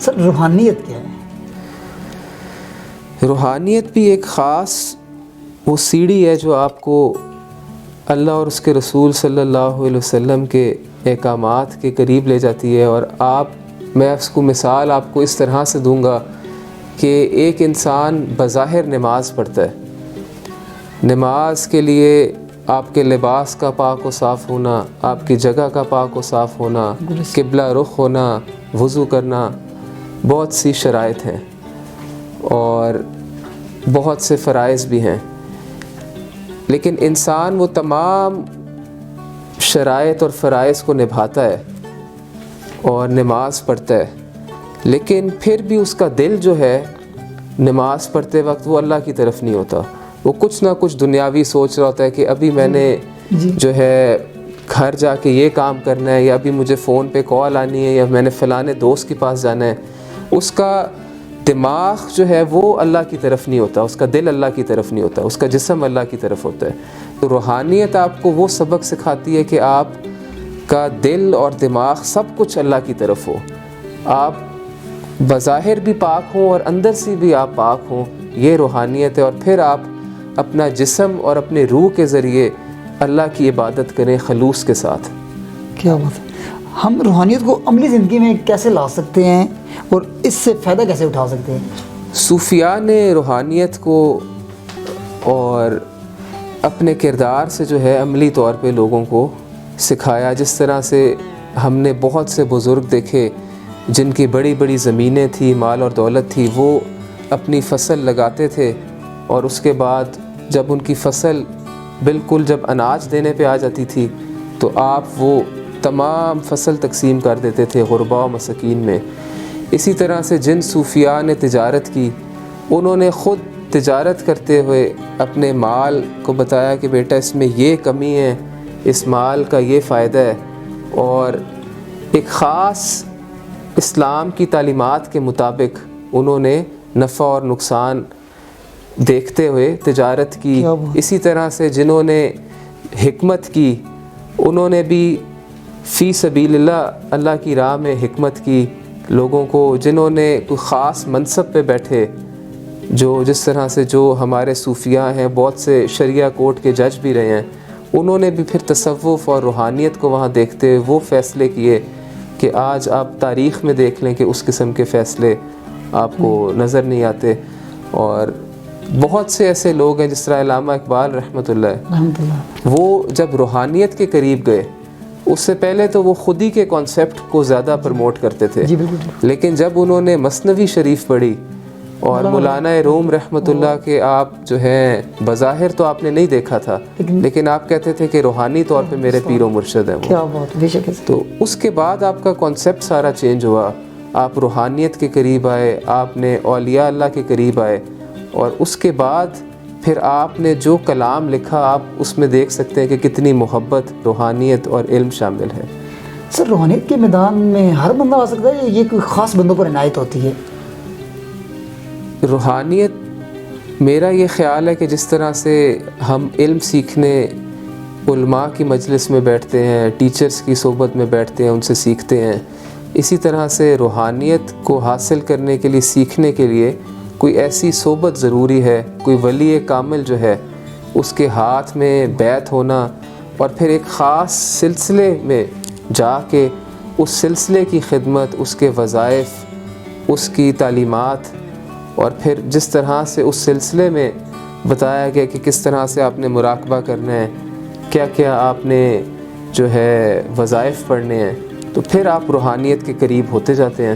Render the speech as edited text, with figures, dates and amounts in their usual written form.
سر روحانیت کیا ہے؟ روحانیت بھی ایک خاص وہ سیڑھی ہے جو آپ کو اللہ اور اس کے رسول صلی اللہ علیہ وسلم کے احکامات کے قریب لے جاتی ہے. اور میں اس کو مثال آپ کو اس طرح سے دوں گا کہ ایک انسان بظاہر نماز پڑھتا ہے. نماز کے لیے آپ کے لباس کا پاک و صاف ہونا، آپ کی جگہ کا پاک و صاف ہونا، قبلہ رخ ہونا، وضو کرنا، بہت سی شرائط ہیں اور بہت سے فرائض بھی ہیں. لیکن انسان وہ تمام شرائط اور فرائض کو نبھاتا ہے اور نماز پڑھتا ہے، لیکن پھر بھی اس کا دل جو ہے نماز پڑھتے وقت وہ اللہ کی طرف نہیں ہوتا. وہ کچھ نہ کچھ دنیاوی سوچ رہا ہوتا ہے کہ ابھی میں نے جو ہے گھر جا کے یہ کام کرنا ہے، یا ابھی مجھے فون پہ کال آنی ہے، یا میں نے فلانے دوست کے پاس جانا ہے. اس کا دماغ جو ہے وہ اللہ کی طرف نہیں ہوتا، اس کا دل اللہ کی طرف نہیں ہوتا، اس کا جسم اللہ کی طرف ہوتا ہے. تو روحانیت آپ کو وہ سبق سکھاتی ہے کہ آپ کا دل اور دماغ سب کچھ اللہ کی طرف ہو، آپ بظاہر بھی پاک ہوں اور اندر سے بھی آپ پاک ہوں. یہ روحانیت ہے. اور پھر آپ اپنا جسم اور اپنے روح کے ذریعے اللہ کی عبادت کریں خلوص کے ساتھ. کیا بات ہے. ہم روحانیت کو عملی زندگی میں کیسے لا سکتے ہیں اور اس سے فائدہ کیسے اٹھا سکتے ہیں؟ صوفیاء نے روحانیت کو اور اپنے کردار سے جو ہے عملی طور پہ لوگوں کو سکھایا. جس طرح سے ہم نے بہت سے بزرگ دیکھے جن کی بڑی بڑی زمینیں تھیں، مال اور دولت تھی، وہ اپنی فصل لگاتے تھے اور اس کے بعد جب ان کی فصل بالکل جب اناج دینے پہ آ جاتی تھی تو آپ وہ تمام فصل تقسیم کر دیتے تھے غرباء و مساکین میں. اسی طرح سے جن صوفیاء نے تجارت کی، انہوں نے خود تجارت کرتے ہوئے اپنے مال کو بتایا کہ بیٹا اس میں یہ کمی ہے، اس مال کا یہ فائدہ ہے. اور ایک خاص اسلام کی تعلیمات کے مطابق انہوں نے نفع اور نقصان دیکھتے ہوئے تجارت کی. اسی طرح سے جنہوں نے حکمت کی، انہوں نے بھی فی سبیل اللہ کی راہ میں حکمت کی لوگوں کو. جنہوں نے کوئی خاص منصب پہ بیٹھے، جس طرح سے جو ہمارے صوفیاء ہیں، بہت سے شریعہ کورٹ کے جج بھی رہے ہیں، انہوں نے بھی پھر تصوف اور روحانیت کو وہاں دیکھتے ہوئے وہ فیصلے کیے کہ آج آپ تاریخ میں دیکھ لیں کہ اس قسم کے فیصلے آپ کو نظر نہیں آتے. اور بہت سے ایسے لوگ ہیں جس طرح علامہ اقبال رحمۃ اللہ، وہ جب روحانیت کے قریب گئے، اس سے پہلے تو وہ خود ہی کے کانسیپٹ کو زیادہ پروموٹ کرتے تھے، لیکن جب انہوں نے مثنوی شریف پڑھی اور مولانا روم رحمۃ اللہ کے آپ جو ہیں بظاہر تو آپ نے نہیں دیکھا تھا، لیکن آپ کہتے تھے کہ روحانی طور پہ میرے پیر و مرشد ہیں وہ. تو اس کے بعد آپ کا کانسیپٹ سارا چینج ہوا. آپ روحانیت کے قریب آئے، آپ نے اولیاء اللہ کے قریب آئے، اور اس کے بعد پھر آپ نے جو کلام لکھا آپ اس میں دیکھ سکتے ہیں کہ کتنی محبت، روحانیت اور علم شامل ہے. سر روحانیت کے میدان میں ہر بندہ آ سکتا ہے یا یہ کوئی خاص بندوں پر عنایت ہوتی ہے؟ روحانیت میرا یہ خیال ہے کہ جس طرح سے ہم علم سیکھنے علماء کی مجلس میں بیٹھتے ہیں، ٹیچرز کی صحبت میں بیٹھتے ہیں، ان سے سیکھتے ہیں، اسی طرح سے روحانیت کو حاصل کرنے کے لیے، سیکھنے کے لیے کوئی ایسی صحبت ضروری ہے. کوئی ولی کامل جو ہے اس کے ہاتھ میں بیعت ہونا، اور پھر ایک خاص سلسلے میں جا کے اس سلسلے کی خدمت، اس کے وظائف، اس کی تعلیمات، اور پھر جس طرح سے اس سلسلے میں بتایا گیا کہ کس طرح سے آپ نے مراقبہ کرنا ہے، کیا کیا آپ نے جو ہے وظائف پڑھنے ہیں، تو پھر آپ روحانیت کے قریب ہوتے جاتے ہیں.